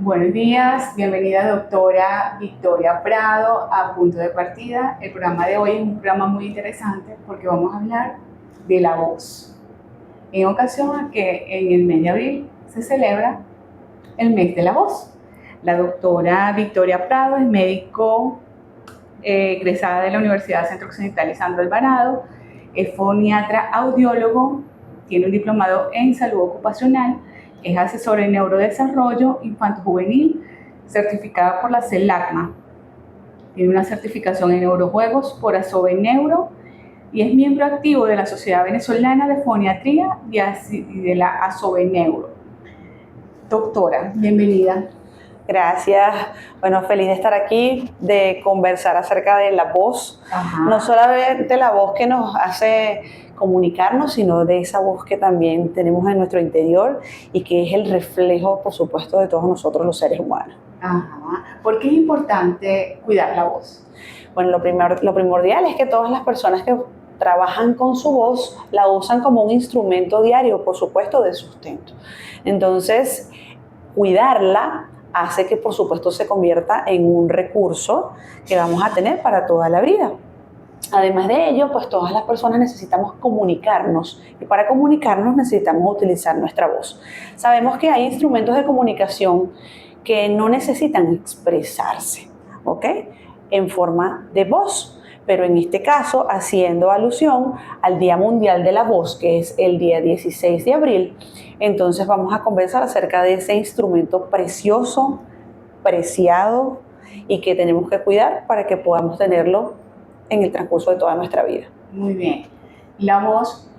Buenos días, bienvenida doctora Victoria Prado a Punto de Partida. El programa de hoy es un programa muy interesante porque vamos a hablar de la voz. En ocasión a que en el mes de abril se celebra el mes de la voz. La doctora Victoria Prado es médico egresada de la Universidad Centro Occidental Lisandro Alvarado, es foniatra audiólogo, tiene un diplomado en salud ocupacional, es asesora en neurodesarrollo infanto-juvenil, certificada por la CELACMA, tiene una certificación en neurojuegos por Asobe Neuro y es miembro activo de la Sociedad Venezolana de Foniatría y de la Asobe Neuro. Doctora, bienvenida. Gracias. Bueno, feliz de estar aquí, de conversar acerca de la voz. Ajá. No solamente la voz que nos hace comunicarnos, sino de esa voz que también tenemos en nuestro interior y que es el reflejo, por supuesto, de todos nosotros los seres humanos. Ajá. ¿Por qué es importante cuidar la voz? Bueno, lo primordial es que todas las personas que trabajan con su voz la usan como un instrumento diario, por supuesto, de sustento. Entonces, cuidarla hace que, por supuesto, se convierta en un recurso que vamos a tener para toda la vida. Además de ello, pues todas las personas necesitamos comunicarnos y para comunicarnos necesitamos utilizar nuestra voz. Sabemos que hay instrumentos de comunicación que no necesitan expresarse, ¿ok? En forma de voz. Pero en este caso, haciendo alusión al Día Mundial de la Voz, que es el día 16 de abril, entonces vamos a conversar acerca de ese instrumento precioso, preciado y que tenemos que cuidar para que podamos tenerlo en el transcurso de toda nuestra vida. Muy bien. La voz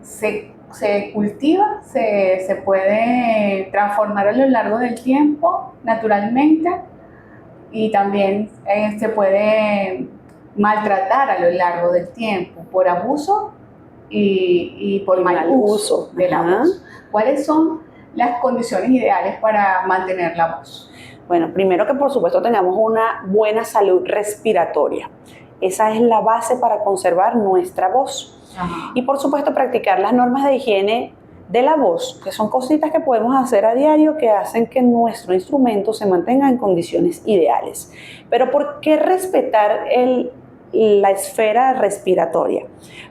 se cultiva, se puede transformar a lo largo del tiempo naturalmente y también se puede maltratar a lo largo del tiempo por abuso y por mal uso de la voz. ¿Cuáles son las condiciones ideales para mantener la voz? Bueno, primero que por supuesto tengamos una buena salud respiratoria. Esa es la base para conservar nuestra voz. Ajá. Y por supuesto practicar las normas de higiene de la voz, que son cositas que podemos hacer a diario que hacen que nuestro instrumento se mantenga en condiciones ideales. Pero ¿por qué respetar la esfera respiratoria?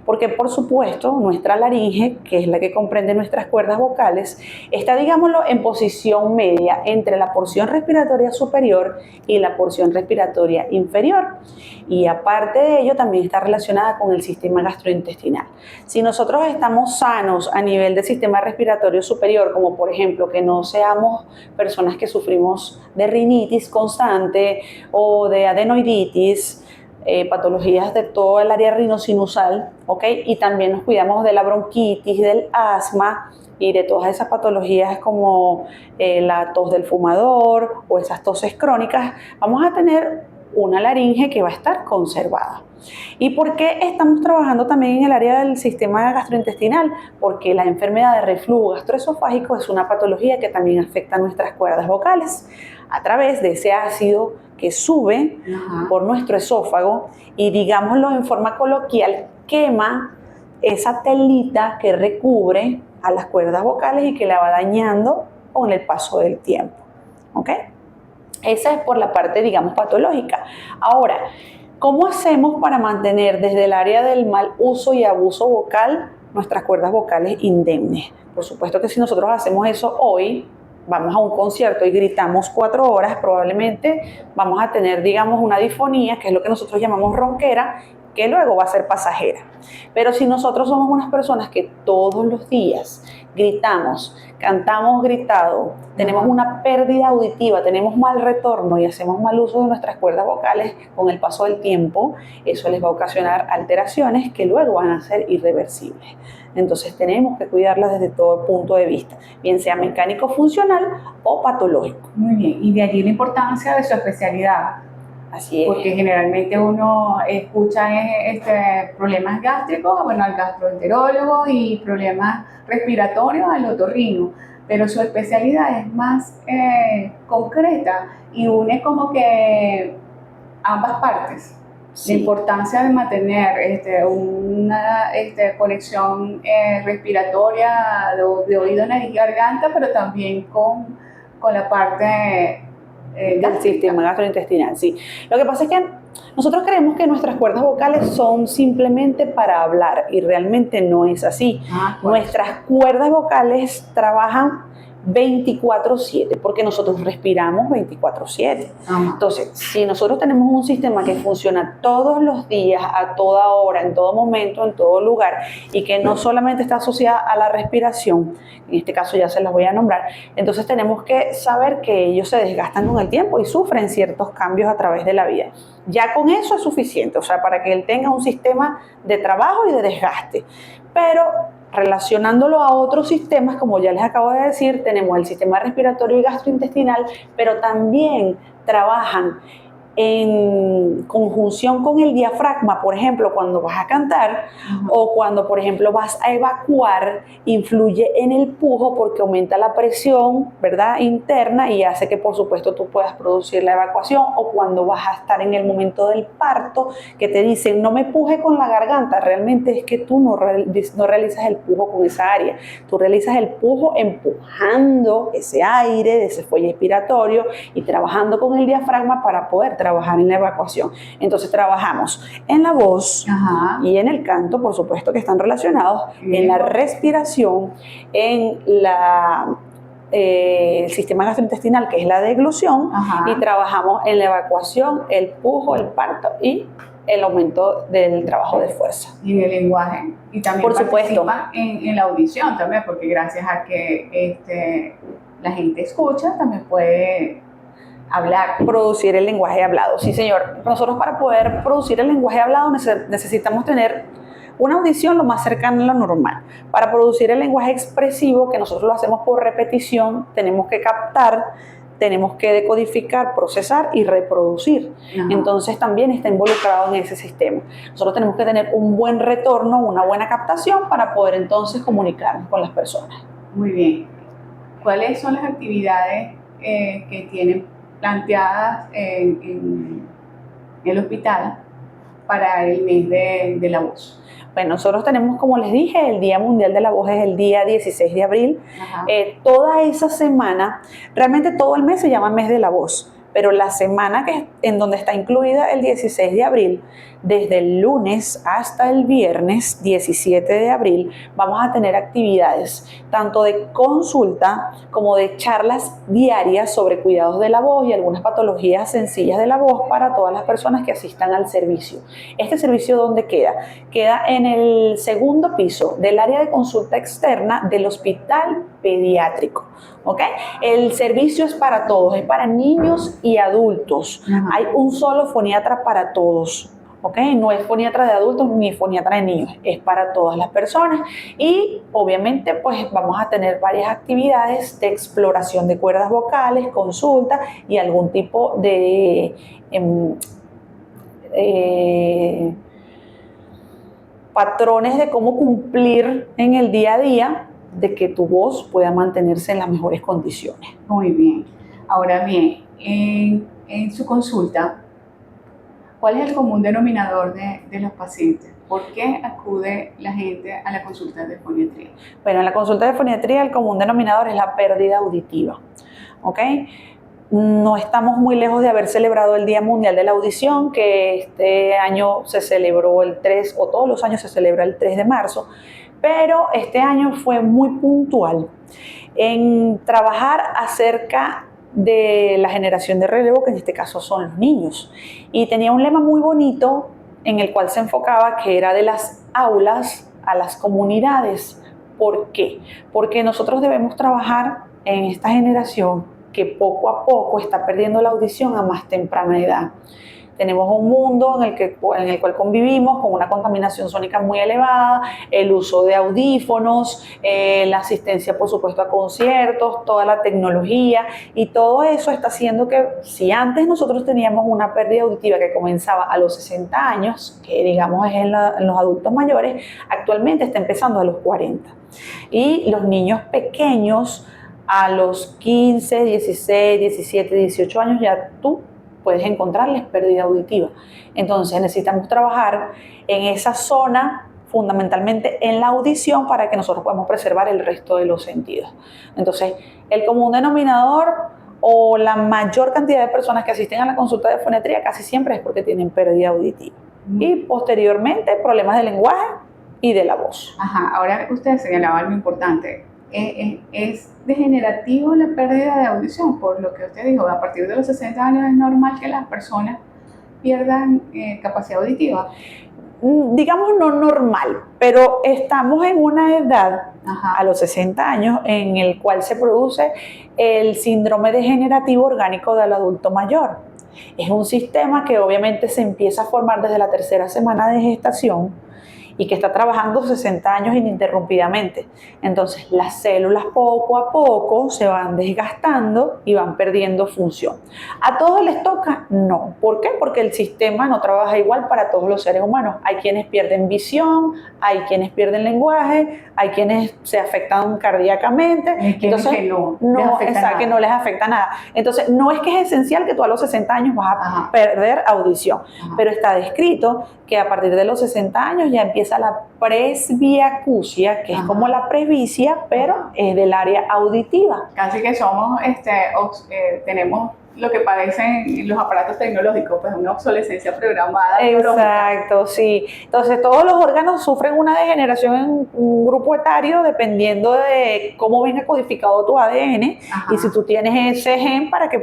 Porque por supuesto nuestra laringe, que es la que comprende nuestras cuerdas vocales, está, digámoslo, en posición media entre la porción respiratoria superior y la porción respiratoria inferior. Y aparte de ello también está relacionada con el sistema gastrointestinal. Si nosotros estamos sanos a nivel del sistema respiratorio superior, como por ejemplo que no seamos personas que sufrimos de rinitis constante o de adenoiditis, patologías de todo el área rinosinusal, ¿ok? Y también nos cuidamos de la bronquitis, del asma y de todas esas patologías como la tos del fumador o esas toses crónicas, vamos a tener una laringe que va a estar conservada. ¿Y por qué estamos trabajando también en el área del sistema gastrointestinal? Porque la enfermedad de reflujo gastroesofágico es una patología que también afecta a nuestras cuerdas vocales a través de ese ácido que sube por nuestro esófago y, digámoslo en forma coloquial, quema esa telita que recubre a las cuerdas vocales y que la va dañando con el paso del tiempo, ¿ok? Esa es por la parte, digamos, patológica. Ahora, ¿cómo hacemos para mantener desde el área del mal uso y abuso vocal nuestras cuerdas vocales indemnes? Por supuesto que si nosotros hacemos eso hoy, vamos a un concierto y gritamos 4 horas, probablemente vamos a tener, digamos, una disfonía, que es lo que nosotros llamamos ronquera, que luego va a ser pasajera. Pero si nosotros somos unas personas que todos los días gritamos, cantamos gritado, tenemos una pérdida auditiva, tenemos mal retorno y hacemos mal uso de nuestras cuerdas vocales con el paso del tiempo, eso les va a ocasionar alteraciones que luego van a ser irreversibles. Entonces tenemos que cuidarlas desde todo punto de vista, bien sea mecánico funcional o patológico. Muy bien, y de allí la importancia de su especialidad. Así es. Porque generalmente uno escucha problemas gástricos, bueno, al gastroenterólogo y problemas respiratorios al otorrino, pero su especialidad es más concreta y une como que ambas partes. La importancia de mantener una conexión respiratoria de oído, nariz y garganta, pero también con la parte del sistema gastrointestinal, sí. Lo que pasa es que nosotros creemos que nuestras cuerdas vocales son simplemente para hablar y realmente no es así. Nuestras cuerdas vocales trabajan 24/7, porque nosotros respiramos 24/7. Entonces, si nosotros tenemos un sistema que funciona todos los días, a toda hora, en todo momento, en todo lugar, y que no solamente está asociada a la respiración, en este caso ya se las voy a nombrar, entonces tenemos que saber que ellos se desgastan con el tiempo y sufren ciertos cambios a través de la vida. Ya con eso es suficiente, o sea, para que él tenga un sistema de trabajo y de desgaste. Pero relacionándolo a otros sistemas, como ya les acabo de decir, tenemos el sistema respiratorio y gastrointestinal, pero también trabajan en conjunción con el diafragma, por ejemplo, cuando vas a cantar o cuando, por ejemplo, vas a evacuar, influye en el pujo porque aumenta la presión, ¿verdad?, interna y hace que, por supuesto, tú puedas producir la evacuación. O cuando vas a estar en el momento del parto, que te dicen, no me puje con la garganta, realmente es que tú no realizas el pujo con esa área, tú realizas el pujo empujando ese aire de ese fuelle expiratorio y trabajando con el diafragma para poder trabajar en la evacuación. Entonces trabajamos en la voz y en el canto, por supuesto que están relacionados, en la respiración, en el sistema gastrointestinal, que es la deglución, y trabajamos en la evacuación, el pujo, el parto y el aumento del trabajo de fuerza. Y en el lenguaje. Y también por supuesto en la audición también, porque gracias a que la gente escucha, también puede hablar. Producir el lenguaje hablado, sí señor. Nosotros, para poder producir el lenguaje hablado, necesitamos tener una audición lo más cercana a lo normal. Para producir el lenguaje expresivo, que nosotros lo hacemos por repetición, tenemos que captar, tenemos que decodificar, procesar y reproducir. Entonces también está involucrado en ese sistema. Nosotros tenemos que tener un buen retorno, una buena captación para poder entonces comunicarnos con las personas. Muy bien. ¿Cuáles son las actividades que tienen planteadas en el hospital para el mes de la voz? Bueno, nosotros tenemos, como les dije, el Día Mundial de la Voz es el día 16 de abril. Toda esa semana, realmente todo el mes se llama Mes de la Voz, pero la semana en donde está incluida el 16 de abril, desde el lunes hasta el viernes 17 de abril, vamos a tener actividades tanto de consulta como de charlas diarias sobre cuidados de la voz y algunas patologías sencillas de la voz para todas las personas que asistan al servicio. ¿Este servicio dónde queda? Queda en el segundo piso del área de consulta externa del hospital pediátrico. ¿Okay? El servicio es para todos, es para niños y adultos. Hay un solo foniatra para todos. ¿Okay? No es foniatra de adultos ni foniatra de niños, es para todas las personas. Y obviamente pues vamos a tener varias actividades de exploración de cuerdas vocales, consulta y algún tipo de patrones de cómo cumplir en el día a día de que tu voz pueda mantenerse en las mejores condiciones. Muy bien. Ahora bien, en su consulta, ¿cuál es el común denominador de los pacientes? ¿Por qué acude la gente a la consulta de foniatría? Bueno, en la consulta de foniatría el común denominador es la pérdida auditiva. ¿Ok? No estamos muy lejos de haber celebrado el Día Mundial de la Audición, que este año se celebró el 3, o todos los años se celebra el 3 de marzo, pero este año fue muy puntual en trabajar acerca de la generación de relevo, que en este caso son los niños. Y tenía un lema muy bonito en el cual se enfocaba, que era de las aulas a las comunidades. ¿Por qué? Porque nosotros debemos trabajar en esta generación que poco a poco está perdiendo la audición a más temprana edad. Tenemos un mundo en el cual convivimos con una contaminación sónica muy elevada, el uso de audífonos, la asistencia, por supuesto, a conciertos, toda la tecnología, y todo eso está haciendo que, si antes nosotros teníamos una pérdida auditiva que comenzaba a los 60 años, que digamos es en los adultos mayores, actualmente está empezando a los 40. Y los niños pequeños a los 15, 16, 17, 18 años ya tú puedes encontrarles pérdida auditiva. Entonces necesitamos trabajar en esa zona, fundamentalmente en la audición, para que nosotros podamos preservar el resto de los sentidos. Entonces, el común denominador o la mayor cantidad de personas que asisten a la consulta de fonetría casi siempre es porque tienen pérdida auditiva. Y posteriormente problemas de lenguaje y de la voz. Ajá, ahora usted señalaba algo importante. ¿Es degenerativo la pérdida de audición? Por lo que usted dijo, a partir de los 60 años es normal que las personas pierdan capacidad auditiva. Digamos no normal, pero estamos en una edad, Ajá, a los 60 años, en el cual se produce el síndrome degenerativo orgánico del adulto mayor. Es un sistema que obviamente se empieza a formar desde la tercera semana de gestación y que está trabajando 60 años ininterrumpidamente. Entonces, las células poco a poco se van desgastando y van perdiendo función. ¿A todos les toca? No. ¿Por qué? Porque el sistema no trabaja igual para todos los seres humanos. Hay quienes pierden visión, hay quienes pierden lenguaje, hay quienes se afectan cardíacamente. Entonces, que que no les afecta nada. Entonces, no es que es esencial que tú a los 60 años vas a perder audición, pero está descrito que a partir de los 60 años ya empieza la presbiacusia, que es como la presbicia, pero es del área auditiva. Casi que somos, tenemos lo que padecen los aparatos tecnológicos, pues una obsolescencia programada. Exacto, sí. Entonces todos los órganos sufren una degeneración en un grupo etario dependiendo de cómo venga codificado tu ADN. Ajá. Y si tú tienes ese gen para que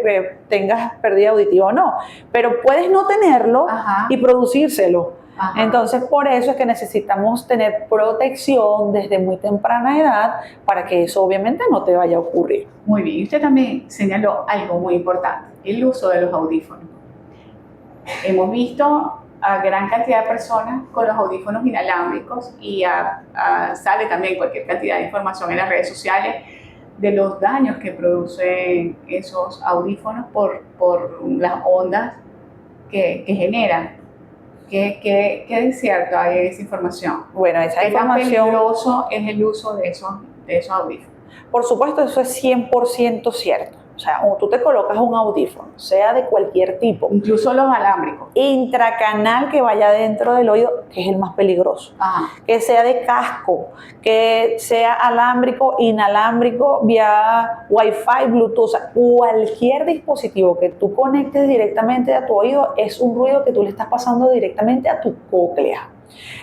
tengas pérdida auditiva o no. Pero puedes no tenerlo. Ajá. Y producírselo. Ajá. Entonces, por eso es que necesitamos tener protección desde muy temprana edad para que eso obviamente no te vaya a ocurrir. Muy bien, y usted también señaló algo muy importante, el uso de los audífonos. Hemos visto a gran cantidad de personas con los audífonos inalámbricos y sale también cualquier cantidad de información en las redes sociales de los daños que producen esos audífonos por las ondas que generan. ¿Qué es cierto hay en esa información? Bueno, esa información... ¿Qué tan peligroso es el uso de esos audífonos? Por supuesto, eso es 100% cierto. O sea, cuando tú te colocas un audífono, sea de cualquier tipo, incluso los alámbricos, intracanal que vaya dentro del oído, que es el más peligroso, que sea de casco, que sea alámbrico, inalámbrico, vía Wi-Fi, Bluetooth, o sea, cualquier dispositivo que tú conectes directamente a tu oído es un ruido que tú le estás pasando directamente a tu cóclea.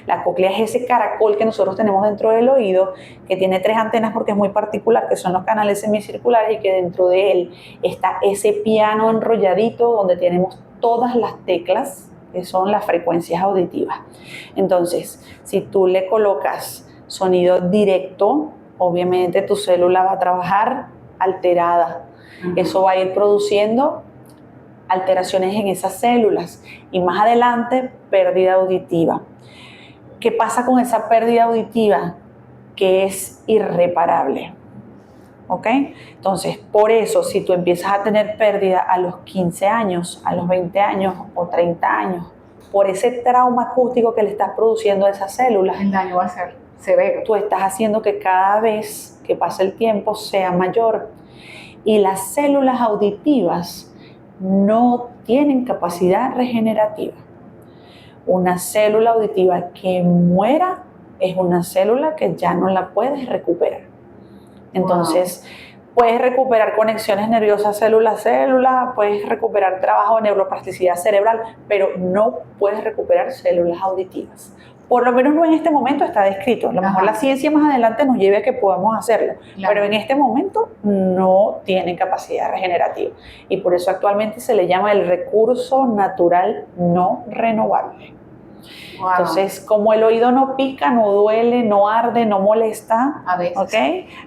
La cóclea es ese caracol que nosotros tenemos dentro del oído, que tiene 3 antenas porque es muy particular, que son los canales semicirculares, y que dentro de él está ese piano enrolladito donde tenemos todas las teclas, que son las frecuencias auditivas. Entonces, si tú le colocas sonido directo, obviamente tu célula va a trabajar alterada. Eso va a ir produciendo alteraciones en esas células y más adelante pérdida auditiva. ¿Qué pasa con esa pérdida auditiva? Que es irreparable. ¿Ok? Entonces, por eso, si tú empiezas a tener pérdida a los 15 años, a los 20 años o 30 años, por ese trauma acústico que le estás produciendo a esas células, el daño va a ser severo. Tú estás haciendo que cada vez que pase el tiempo sea mayor. Y las células auditivas no tienen capacidad regenerativa. Una célula auditiva que muera es una célula que ya no la puedes recuperar. Entonces, puedes recuperar conexiones nerviosas célula a célula, puedes recuperar trabajo de neuroplasticidad cerebral, pero no puedes recuperar células auditivas. Por lo menos no en este momento está descrito. A lo mejor la ciencia más adelante nos lleve a que podamos hacerlo, pero en este momento no tienen capacidad regenerativa. Y por eso actualmente se le llama el recurso natural no renovable. Entonces, como el oído no pica, no duele, no arde, no molesta, a veces. ¿ok?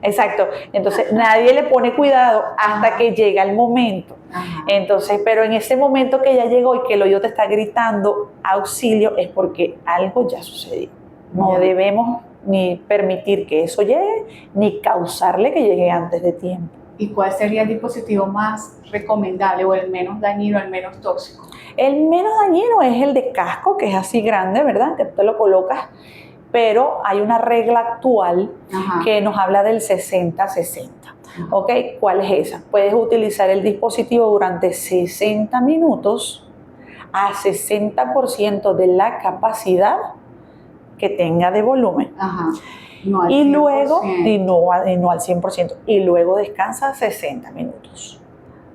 Exacto. Entonces, nadie le pone cuidado hasta que llega el momento. Entonces, pero en ese momento que ya llegó y que el oído te está gritando auxilio, es porque algo ya sucedió. No debemos ni permitir que eso llegue, ni causarle que llegue antes de tiempo. ¿Y cuál sería el dispositivo más recomendable o el menos dañino, el menos tóxico? El menos dañino es el de casco, que es así grande, ¿verdad? Que tú te lo colocas, pero hay una regla actual que nos habla del 60-60. ¿Ok? ¿Cuál es esa? Puedes utilizar el dispositivo durante 60 minutos a 60% de la capacidad que tenga de volumen. Ajá. No al Y luego, 100%. y no al 100%, y luego descansa 60 minutos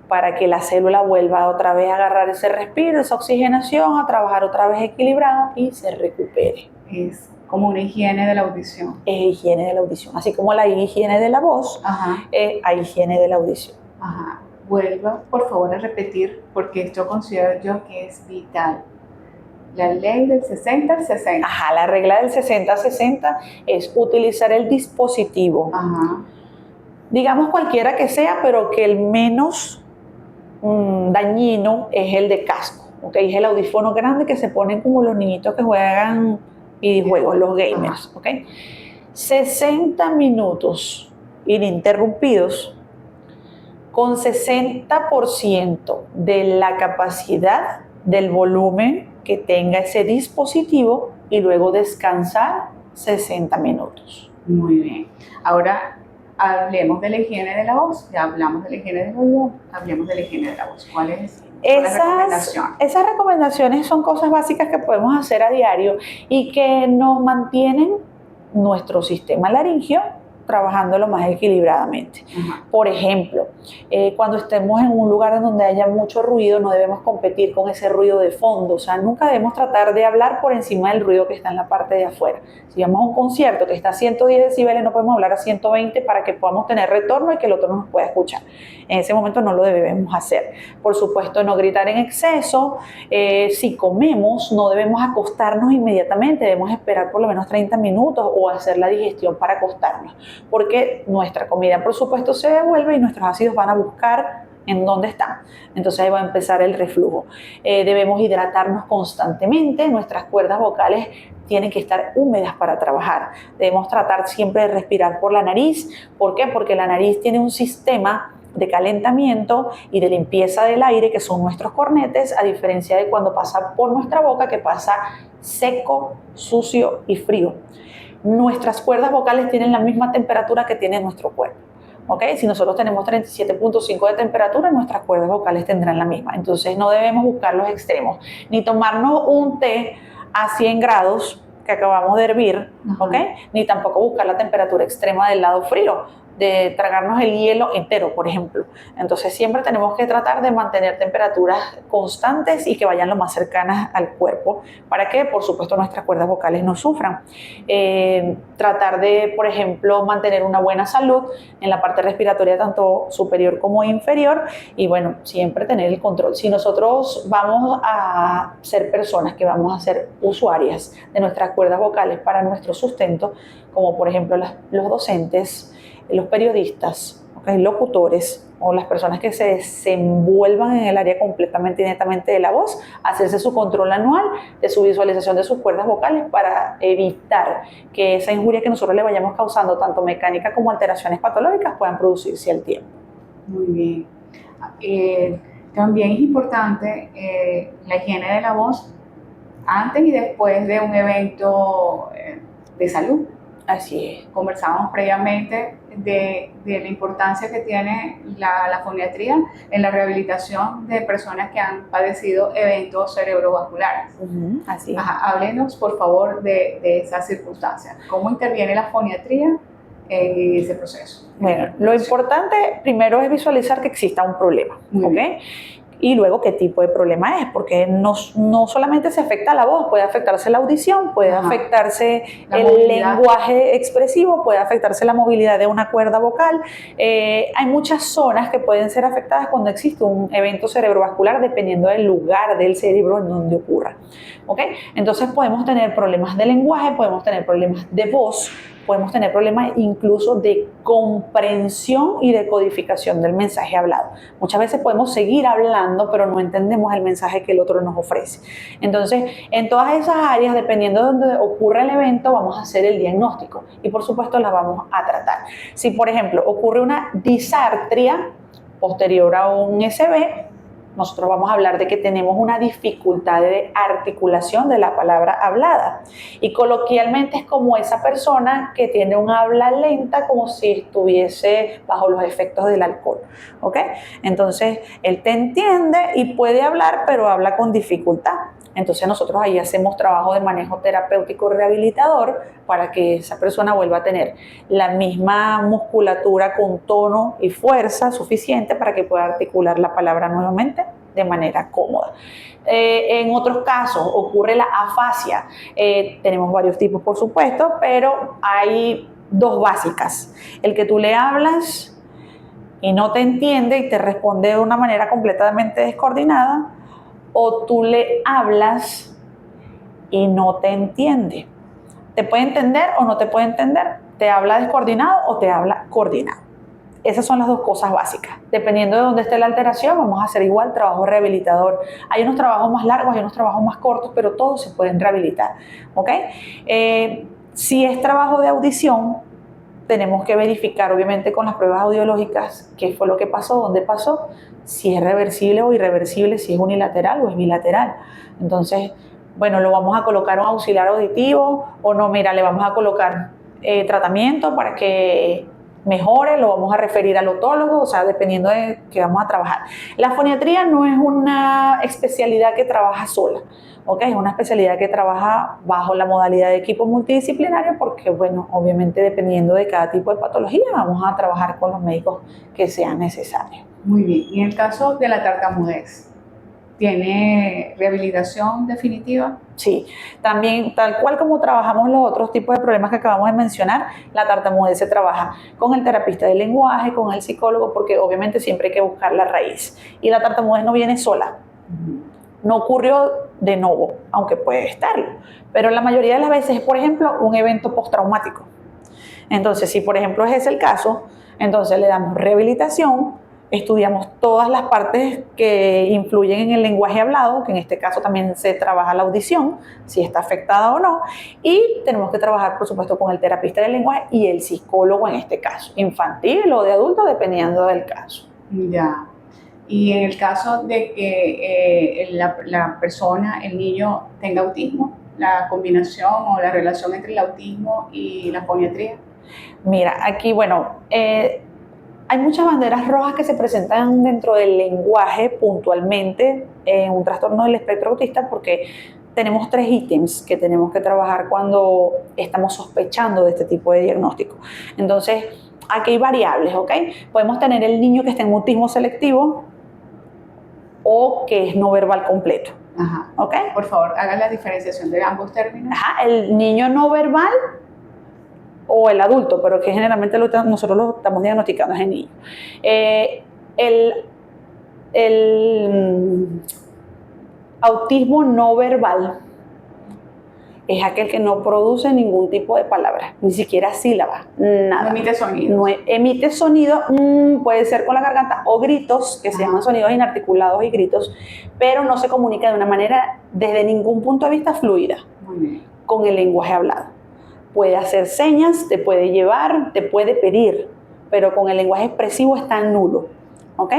para que la célula vuelva otra vez a agarrar ese respiro, esa oxigenación, a trabajar otra vez equilibrada y se recupere. Es como una higiene de la audición. Es higiene de la audición, así como la higiene de la voz, Ajá. hay higiene de la audición. Ajá. Vuelva, por favor, a repetir, porque esto considero yo que es vital. La ley del 60-60. Ajá, la regla del 60-60 es utilizar el dispositivo, Ajá. digamos cualquiera que sea, pero que el menos dañino es el de casco, ¿ok? Es el audífono grande que se ponen como los niñitos que juegan videojuegos, los gamers, ¿ok? 60 minutos ininterrumpidos con 60% de la capacidad del volumen que tenga ese dispositivo y luego descansar 60 minutos. Muy bien. Ahora hablemos de la higiene de la voz. Ya hablamos de la higiene del oído, hablemos de la higiene de la voz. ¿Cuáles son las recomendaciones? Esas recomendaciones son cosas básicas que podemos hacer a diario y que nos mantienen nuestro sistema laringio trabajando lo más equilibradamente. Ajá. Por ejemplo, cuando estemos en un lugar en donde haya mucho ruido, no debemos competir con ese ruido de fondo. O sea, nunca debemos tratar de hablar por encima del ruido que está en la parte de afuera. Si vamos a un concierto que está a 110 decibeles, no podemos hablar a 120 para que podamos tener retorno y que el otro nos pueda escuchar. En ese momento no lo debemos hacer. Por supuesto, no gritar en exceso. Si comemos, no debemos acostarnos inmediatamente. Debemos esperar por lo menos 30 minutos o hacer la digestión para acostarnos, porque nuestra comida, por supuesto, se devuelve y nuestros ácidos van a buscar en dónde están. Entonces ahí va a empezar el reflujo. Debemos hidratarnos constantemente. Nuestras cuerdas vocales tienen que estar húmedas para trabajar. Debemos tratar siempre de respirar por la nariz. ¿Por qué? Porque la nariz tiene un sistema de calentamiento y de limpieza del aire, que son nuestros cornetes, a diferencia de cuando pasa por nuestra boca, que pasa seco, sucio y frío. Nuestras cuerdas vocales tienen la misma temperatura que tiene nuestro cuerpo. ¿Ok? Si nosotros tenemos 37.5 de temperatura, nuestras cuerdas vocales tendrán la misma. Entonces no debemos buscar los extremos, ni tomarnos un té a 100 grados que acabamos de hervir, ¿ok? Ni tampoco buscar la temperatura extrema del lado frío, de tragarnos el hielo entero, por ejemplo. Entonces siempre tenemos que tratar de mantener temperaturas constantes y que vayan lo más cercanas al cuerpo para que, por supuesto, nuestras cuerdas vocales no sufran. Tratar de, por ejemplo, mantener una buena salud en la parte respiratoria, tanto superior como inferior, y bueno, siempre tener el control. Si nosotros vamos a ser personas que vamos a ser usuarias de nuestras cuerdas vocales para nuestro sustento, como por ejemplo los docentes, los periodistas, ¿okay? Locutores o las personas que se desenvuelvan en el área completamente y netamente de la voz, hacerse su control anual de su visualización de sus cuerdas vocales para evitar que esa injuria que nosotros le vayamos causando, tanto mecánica como alteraciones patológicas, puedan producirse al tiempo. Muy bien. También es importante la higiene de la voz antes y después de un evento de salud. Así es. Conversábamos previamente de la importancia que tiene la foniatría en la rehabilitación de personas que han padecido eventos cerebrovasculares. Así es. Háblenos, por favor, de esas circunstancias. ¿Cómo interviene la foniatría en ese proceso? Bueno, lo importante primero es visualizar que exista un problema, ¿ok? Y luego qué tipo de problema es, porque no solamente se afecta la voz, puede afectarse la audición, puede afectarse el lenguaje expresivo, puede afectarse la movilidad de una cuerda vocal. Hay muchas zonas que pueden ser afectadas cuando existe un evento cerebrovascular, dependiendo del lugar del cerebro en donde ocurra. ¿Ok? Entonces podemos tener problemas de lenguaje, podemos tener problemas de voz, podemos tener problemas incluso de comprensión y de codificación del mensaje hablado. Muchas veces podemos seguir hablando, pero no entendemos el mensaje que el otro nos ofrece. Entonces, en todas esas áreas, dependiendo de donde ocurre el evento, vamos a hacer el diagnóstico y, por supuesto, las vamos a tratar. Si, por ejemplo, ocurre una disartria posterior a un SB, nosotros vamos a hablar de que tenemos una dificultad de articulación de la palabra hablada. Y coloquialmente es como esa persona que tiene un habla lenta, como si estuviese bajo los efectos del alcohol. ¿Ok? Entonces, él te entiende y puede hablar, pero habla con dificultad. Entonces nosotros ahí hacemos trabajo de manejo terapéutico rehabilitador para que esa persona vuelva a tener la misma musculatura con tono y fuerza suficiente para que pueda articular la palabra nuevamente de manera cómoda. En otros casos ocurre la afasia. Tenemos varios tipos, por supuesto, pero hay dos básicas. El que tú le hablas y no te entiende y te responde de una manera completamente descoordinada, o tú le hablas y no te entiende. Te puede entender o no te puede entender. Te habla descoordinado o te habla coordinado. Esas son las dos cosas básicas. Dependiendo de dónde esté la alteración, vamos a hacer igual trabajo rehabilitador. Hay unos trabajos más largos, hay unos trabajos más cortos, pero todos se pueden rehabilitar. ¿Ok? Si es trabajo de audición, tenemos que verificar, obviamente, con las pruebas audiológicas qué fue lo que pasó, dónde pasó, si es reversible o irreversible, si es unilateral o es bilateral. Entonces, bueno, lo vamos a colocar un auxiliar auditivo o no, mira, le vamos a colocar tratamiento para que mejore, lo vamos a referir al otólogo, o sea, dependiendo de qué vamos a trabajar. La foniatría no es una especialidad que trabaja sola. ¿Ok? Es una especialidad que trabaja bajo la modalidad de equipo multidisciplinario porque, bueno, obviamente dependiendo de cada tipo de patología vamos a trabajar con los médicos que sean necesarios. Muy bien. Y en el caso de la tartamudez, ¿tiene rehabilitación definitiva? Sí, también tal cual como trabajamos los otros tipos de problemas que acabamos de mencionar, la tartamudez se trabaja con el terapista del lenguaje, con el psicólogo, porque obviamente siempre hay que buscar la raíz. Y la tartamudez no viene sola. No ocurrió de nuevo, aunque puede estarlo. Pero la mayoría de las veces es, por ejemplo, un evento postraumático. Entonces, si por ejemplo ese es el caso, entonces le damos rehabilitación, estudiamos todas las partes que influyen en el lenguaje hablado, que en este caso también se trabaja la audición, si está afectada o no, y tenemos que trabajar, por supuesto, con el terapista del lenguaje y el psicólogo en este caso, infantil o de adulto, dependiendo del caso. Ya. Y en el caso de que la persona, el niño, tenga autismo, la combinación o la relación entre el autismo y la foniatría. Mira, aquí, bueno, hay muchas banderas rojas que se presentan dentro del lenguaje puntualmente en un trastorno del espectro autista porque tenemos 3 ítems que tenemos que trabajar cuando estamos sospechando de este tipo de diagnóstico. Entonces, aquí hay variables, ¿ok? Podemos tener el niño que está en autismo selectivo o que es no verbal completo. Ajá. ¿Ok? Por favor, hagan la diferenciación de ambos términos. Ajá, el niño no verbal o el adulto, pero que generalmente nosotros lo estamos diagnosticando es el niño. El autismo no verbal es aquel que no produce ningún tipo de palabra, ni siquiera sílaba, nada. No emite sonido. No emite sonido, puede ser con la garganta, o gritos, que se llaman sonidos inarticulados y gritos, pero no se comunica de una manera, desde ningún punto de vista, fluida con el lenguaje hablado. Puede hacer señas, te puede llevar, te puede pedir, pero con el lenguaje expresivo está nulo. ¿Ok?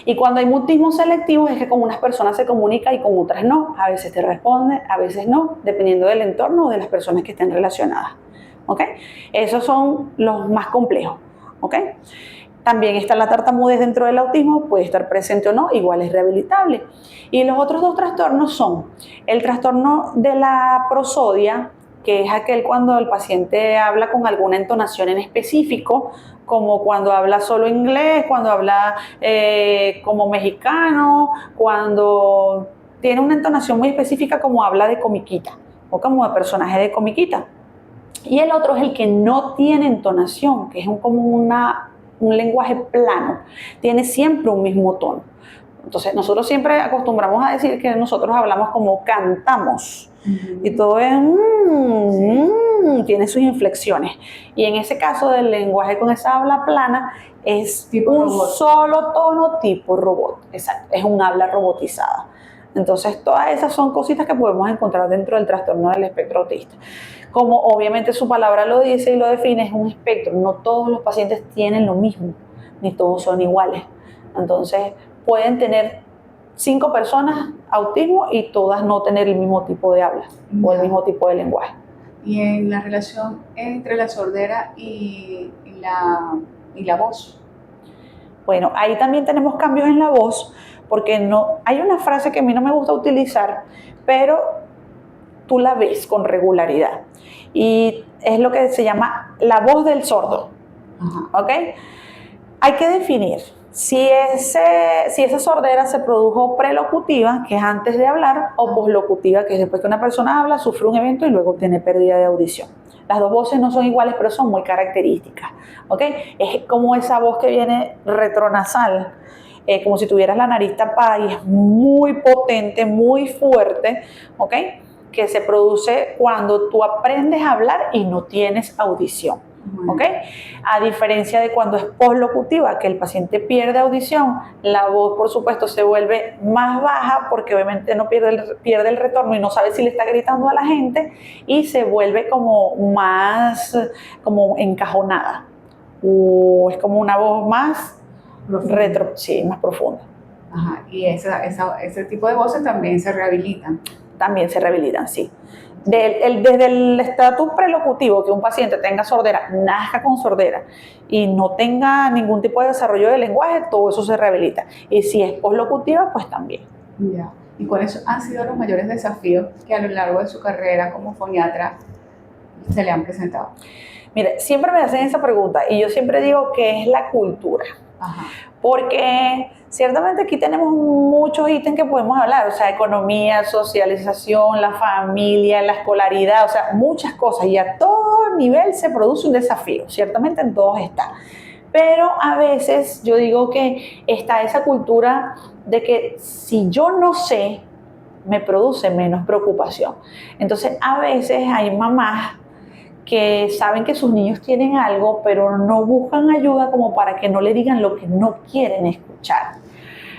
Y cuando hay mutismo selectivo es que con unas personas se comunica y con otras no. A veces te responde, a veces no, dependiendo del entorno o de las personas que estén relacionadas. ¿Ok? Esos son los más complejos. ¿Ok? También está la tartamudez dentro del autismo, puede estar presente o no, igual es rehabilitable. Y los otros 2 trastornos son el trastorno de la prosodia, que es aquel cuando el paciente habla con alguna entonación en específico, como cuando habla solo inglés, cuando habla como mexicano, cuando tiene una entonación muy específica como habla de comiquita o como de personaje de comiquita. Y el otro es el que no tiene entonación, que es como un lenguaje plano, tiene siempre un mismo tono. Entonces nosotros siempre acostumbramos a decir que nosotros hablamos como cantamos. Y todo es tiene sus inflexiones. Y en ese caso del lenguaje con esa habla plana es tipo un robot. Solo tono tipo robot. Exacto, es un habla robotizada. Entonces todas esas son cositas que podemos encontrar dentro del trastorno del espectro autista. Como obviamente su palabra lo dice y lo define, es un espectro. No todos los pacientes tienen lo mismo, ni todos son iguales. Entonces pueden tener 5 personas autismo y todas no tener el mismo tipo de habla o el mismo tipo de lenguaje. Y en la relación entre la sordera y la voz. Bueno, ahí también tenemos cambios en la voz, porque no, hay una frase que a mí no me gusta utilizar, pero tú la ves con regularidad. Y es lo que se llama la voz del sordo. Ajá. ¿Ok? Hay que definir si esa sordera se produjo prelocutiva, que es antes de hablar, o poslocutiva, que es después que una persona habla, sufre un evento y luego tiene pérdida de audición. Las dos voces no son iguales, pero son muy características. ¿Ok? Es como esa voz que viene retronasal, como si tuvieras la nariz tapada y es muy potente, muy fuerte, ¿ok? Que se produce cuando tú aprendes a hablar y no tienes audición. ¿Ok? A diferencia de cuando es poslocutiva, que el paciente pierde audición, la voz, por supuesto, se vuelve más baja porque obviamente no pierde el retorno y no sabe si le está gritando a la gente y se vuelve como más como encajonada. O es como una voz más más profunda. Ajá. Y ese tipo de voces también se rehabilitan. También se rehabilitan, sí. Desde el estatus prelocutivo, que un paciente tenga sordera, nazca con sordera y no tenga ningún tipo de desarrollo de lenguaje, todo eso se rehabilita. Y si es poslocutiva, pues también. Ya. ¿Y cuáles han sido los mayores desafíos que a lo largo de su carrera como foniatra se le han presentado? Mire, siempre me hacen esa pregunta y yo siempre digo que es la cultura. Ajá. Porque ciertamente aquí tenemos muchos ítems que podemos hablar, o sea, economía, socialización, la familia, la escolaridad, o sea, muchas cosas y a todo nivel se produce un desafío, ciertamente en todos está. Pero a veces yo digo que está esa cultura de que si yo no sé, me produce menos preocupación. Entonces a veces hay mamás que saben que sus niños tienen algo, pero no buscan ayuda como para que no le digan lo que no quieren escuchar.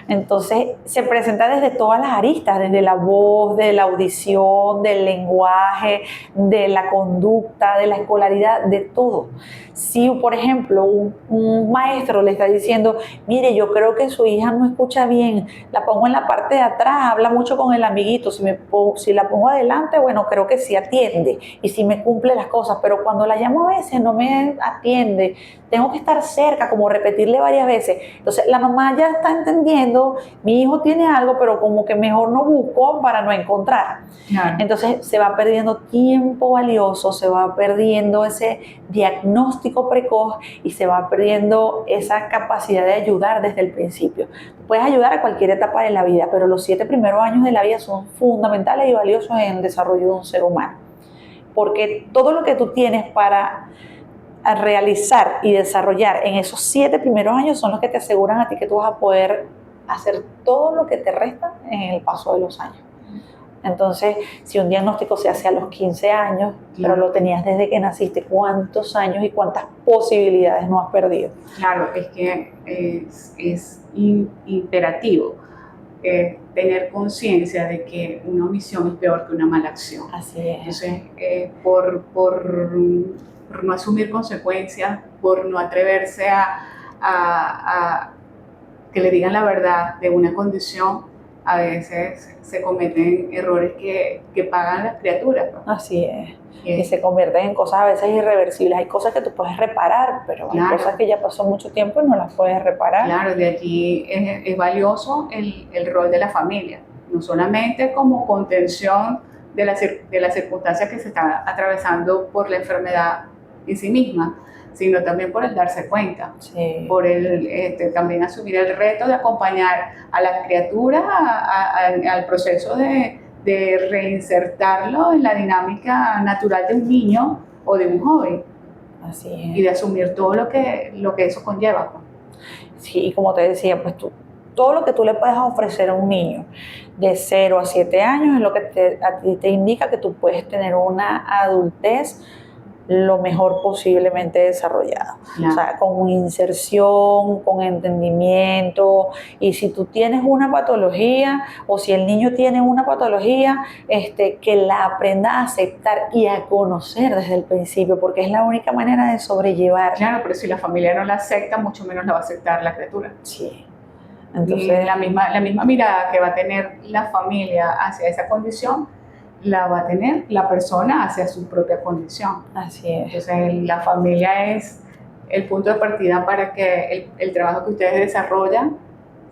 Entonces se presenta desde todas las aristas, desde la voz, de la audición, del lenguaje, de la conducta, de la escolaridad, de todo. Si, por ejemplo, un maestro le está diciendo, mire, yo creo que su hija no escucha bien, la pongo en la parte de atrás, habla mucho con el amiguito, si la pongo adelante, bueno, creo que sí atiende y sí me cumple las cosas, pero cuando la llamo a veces no me atiende, tengo que estar cerca, como repetirle varias veces. Entonces la mamá ya está entendiendo, mi hijo tiene algo, pero como que mejor no busco para no encontrar. Claro. Entonces se va perdiendo tiempo valioso, se va perdiendo ese diagnóstico precoz y se va perdiendo esa capacidad de ayudar desde el principio. Puedes ayudar a cualquier etapa de la vida, pero los 7 primeros años de la vida son fundamentales y valiosos en el desarrollo de un ser humano. Porque todo lo que tú tienes para realizar y desarrollar en esos 7 primeros años son los que te aseguran a ti que tú vas a poder hacer todo lo que te resta en el paso de los años. Entonces, si un diagnóstico se hace a los 15 años, pero lo tenías desde que naciste, ¿cuántos años y cuántas posibilidades no has perdido? Claro, es que es imperativo tener conciencia de que una omisión es peor que una mala acción. Así es. Entonces, por no asumir consecuencias, por no atreverse a que le digan la verdad de una condición, a veces se cometen errores que pagan las criaturas, ¿no? Así es. Y se convierten en cosas a veces irreversibles. Hay cosas que tú puedes reparar, pero hay cosas que ya pasó mucho tiempo y no las puedes reparar. Claro, de allí es valioso el rol de la familia, no solamente como contención de las circunstancias que se están atravesando por la enfermedad en sí misma, sino también por el darse cuenta, sí, por también asumir el reto de acompañar a las criaturas al proceso de reinsertarlo en la dinámica natural de un niño o de un joven. Así es. Y de asumir todo lo que eso conlleva. Sí, y como te decía, pues todo lo que tú le puedes ofrecer a un niño de 0 a 7 años es lo que a ti te indica que tú puedes tener una adultez lo mejor posiblemente desarrollada. Claro. O sea, con inserción, con entendimiento. Y si tú tienes una patología o si el niño tiene una patología, que la aprenda a aceptar y a conocer desde el principio, porque es la única manera de sobrellevar. Claro, pero si la familia no la acepta, mucho menos la va a aceptar la criatura. Sí. Entonces, Y la misma mirada que va a tener la familia hacia esa condición, la va a tener la persona hacia su propia condición. así es. Entonces, la familia es el punto de partida para que el trabajo que ustedes desarrollan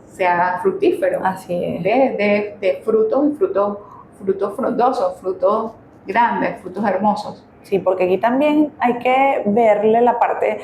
sea fructífero, Así es. de frutos, frutos frondosos, frutos grandes, frutos hermosos. Sí, porque aquí también hay que verle la parte,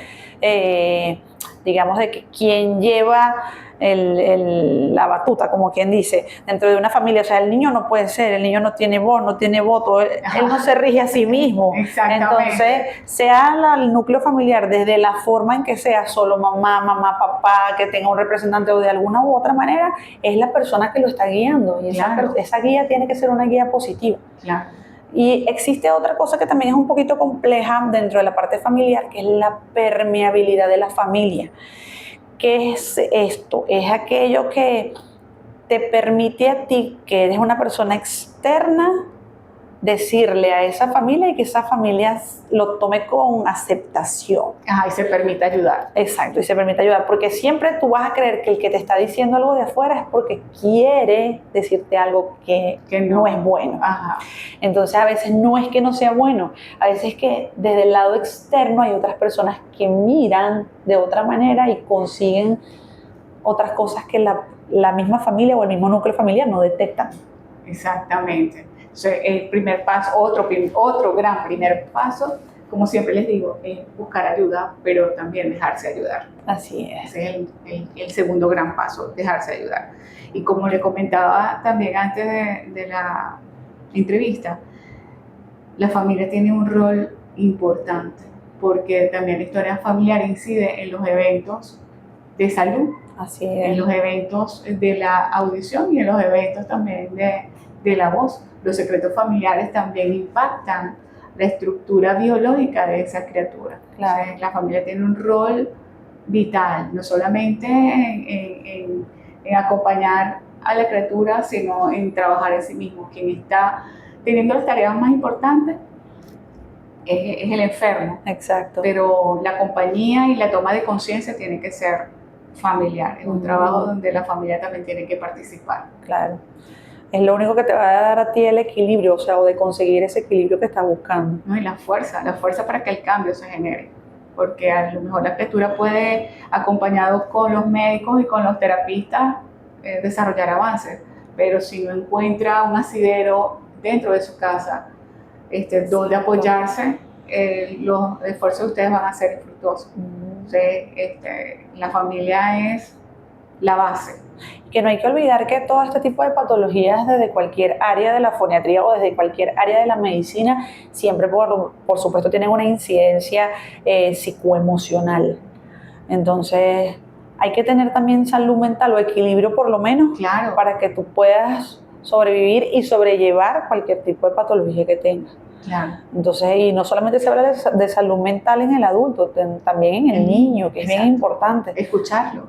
digamos, de que quien lleva la batuta, como quien dice, dentro de una familia. O sea, el niño no puede ser, el niño no tiene voz, no tiene voto, él no se rige a sí mismo. Exactamente. Entonces, sea el núcleo familiar, desde la forma en que sea, solo mamá, papá, que tenga un representante o de alguna u otra manera, es la persona que lo está guiando. Y Claro. esa guía tiene que ser una guía positiva. Claro. Y existe otra cosa que también es un poquito compleja dentro de la parte familiar, que es la permeabilidad de la familia. ¿Qué es esto? Es aquello que te permite a ti, que eres una persona externa, decirle a esa familia y que esa familia lo tome con aceptación. Ajá, y se permite ayudar. Exacto, y se permite ayudar, porque siempre tú vas a creer que el que te está diciendo algo de afuera es porque quiere decirte algo que no es bueno. Ajá. Entonces a veces no es que no sea bueno, a veces es que desde el lado externo hay otras personas que miran de otra manera y consiguen otras cosas que la misma familia o el mismo núcleo familiar no detectan. Exactamente. Entonces, el primer paso, otro gran primer paso, como siempre les digo, es buscar ayuda, pero también dejarse ayudar. Así es. Ese es el segundo gran paso, dejarse ayudar. Y como le comentaba también antes de la entrevista, la familia tiene un rol importante, porque también la historia familiar incide en los eventos de salud, así es, en los eventos de la audición y en los eventos también de la voz. Los secretos familiares también impactan la estructura biológica de esa criatura. Claro. O sea, la familia tiene un rol vital, no solamente en acompañar a la criatura, sino en trabajar en sí mismo. Quien está teniendo las tareas más importantes es el enfermo. Exacto. Pero la compañía y la toma de conciencia tiene que ser familiar. Es un trabajo donde la familia también tiene que participar. Claro. Es lo único que te va a dar a ti el equilibrio, o sea, o de conseguir ese equilibrio que estás buscando. ¿No? Y la fuerza para que el cambio se genere. Porque a lo mejor la criatura puede, acompañado con los médicos y con los terapistas, desarrollar avances. Pero si no encuentra un asidero dentro de su casa, donde apoyarse, los esfuerzos de ustedes van a ser fructuosos. Entonces, la familia es la base. Que no hay que olvidar que todo este tipo de patologías desde cualquier área de la foniatría o desde cualquier área de la medicina siempre por supuesto tienen una incidencia psicoemocional. Entonces hay que tener también salud mental o equilibrio por lo menos, claro, para que tú puedas sobrevivir y sobrellevar cualquier tipo de patología que tengas. Claro. Entonces, y no solamente se habla de salud mental en el adulto, también en el niño, que es bien importante. Escucharlo.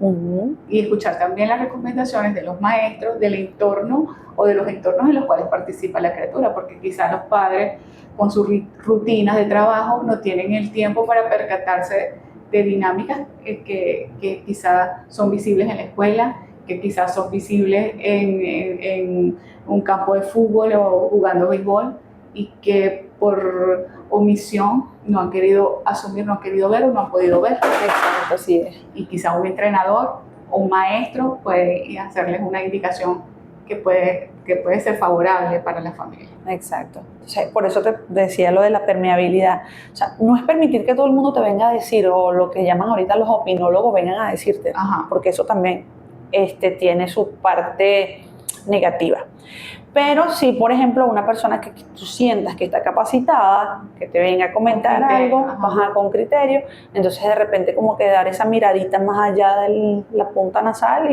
Y escuchar también las recomendaciones de los maestros, del entorno o de los entornos en los cuales participa la criatura, porque quizás los padres con sus rutinas de trabajo no tienen el tiempo para percatarse de dinámicas que quizás son visibles en la escuela, que quizás son visibles en un campo de fútbol o jugando béisbol, y que por omisión no han querido asumir, no han querido ver o no han podido ver. Exacto, así es. Y quizá un entrenador o un maestro puede hacerles una indicación que puede ser favorable para la familia. Exacto. O sea, por eso te decía lo de la permeabilidad. O sea, no es permitir que todo el mundo te venga a decir, o lo que llaman ahorita los opinólogos vengan a decirte, porque eso también tiene su parte negativa. Pero si, por ejemplo, una persona que tú sientas que está capacitada, que te venga a comentar algo, con criterio, entonces de repente como que dar esa miradita más allá de la punta nasal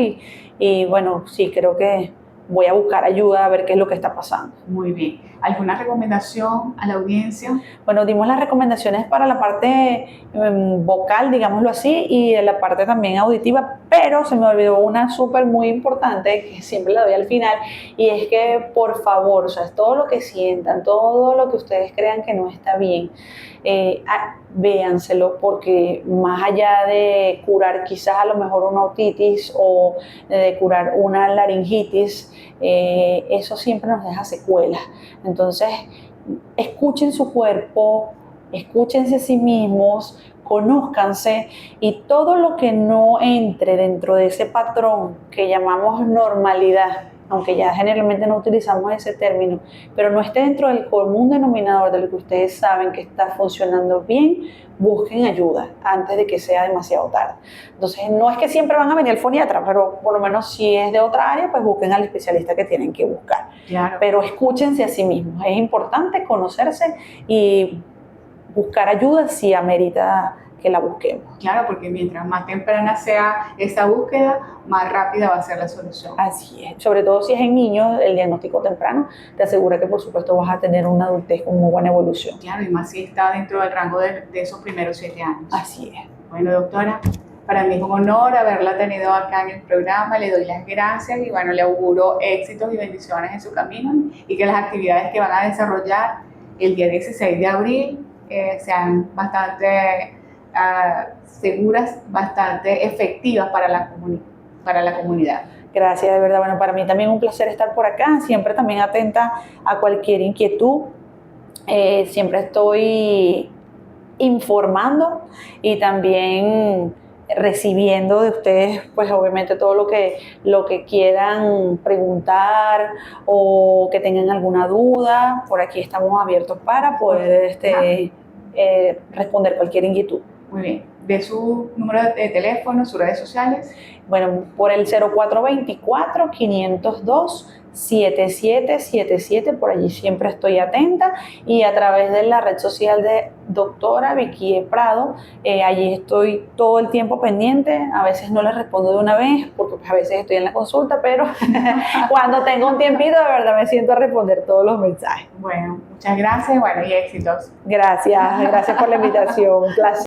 y bueno, sí, creo que voy a buscar ayuda a ver qué es lo que está pasando. Muy bien. ¿Alguna recomendación a la audiencia? Bueno, dimos las recomendaciones para la parte vocal, digámoslo así, y la parte también auditiva, pero se me olvidó una súper muy importante que siempre la doy al final, y es que por favor, o sea, todo lo que sientan, todo lo que ustedes crean que no está bien, véanselo, porque más allá de curar quizás a lo mejor una otitis o de curar una laringitis, eso siempre nos deja secuelas. Entonces, escuchen su cuerpo, escúchense a sí mismos, conózcanse, y todo lo que no entre dentro de ese patrón que llamamos normalidad, aunque ya generalmente no utilizamos ese término, pero no esté dentro del común denominador de lo que ustedes saben que está funcionando bien, busquen ayuda antes de que sea demasiado tarde. Entonces, no es que siempre van a venir al foniatra, pero por lo menos si es de otra área, pues busquen al especialista que tienen que buscar. Claro. Pero escúchense a sí mismos. Es importante conocerse y buscar ayuda si amerita que la busquemos. Claro, porque mientras más temprana sea esa búsqueda, más rápida va a ser la solución. Así es, sobre todo si es en niños, el diagnóstico temprano te asegura que por supuesto vas a tener una adultez con muy buena evolución. Claro, y más si está dentro del rango de esos primeros 7 años. Así es. Bueno, doctora, para mí es un honor haberla tenido acá en el programa, le doy las gracias y bueno, le auguro éxitos y bendiciones en su camino y que las actividades que van a desarrollar el día 16 de abril sean bastante seguras, bastante efectivas para la comunidad. Gracias, de verdad. Bueno, para mí también un placer estar por acá, siempre también atenta a cualquier inquietud. Siempre estoy informando y también recibiendo de ustedes, pues obviamente todo lo que quieran preguntar o que tengan alguna duda. Por aquí estamos abiertos para poder responder cualquier inquietud. Muy bien. ¿De su número de teléfono, sus redes sociales? Bueno, por el 0424-502-7777, por allí siempre estoy atenta, y a través de la red social de doctora Vicky Prado, allí estoy todo el tiempo pendiente. A veces no les respondo de una vez porque pues, a veces estoy en la consulta, pero cuando tengo un tiempito de verdad me siento a responder todos los mensajes. Bueno, muchas gracias, bueno, y éxitos. Gracias por la invitación, un placer.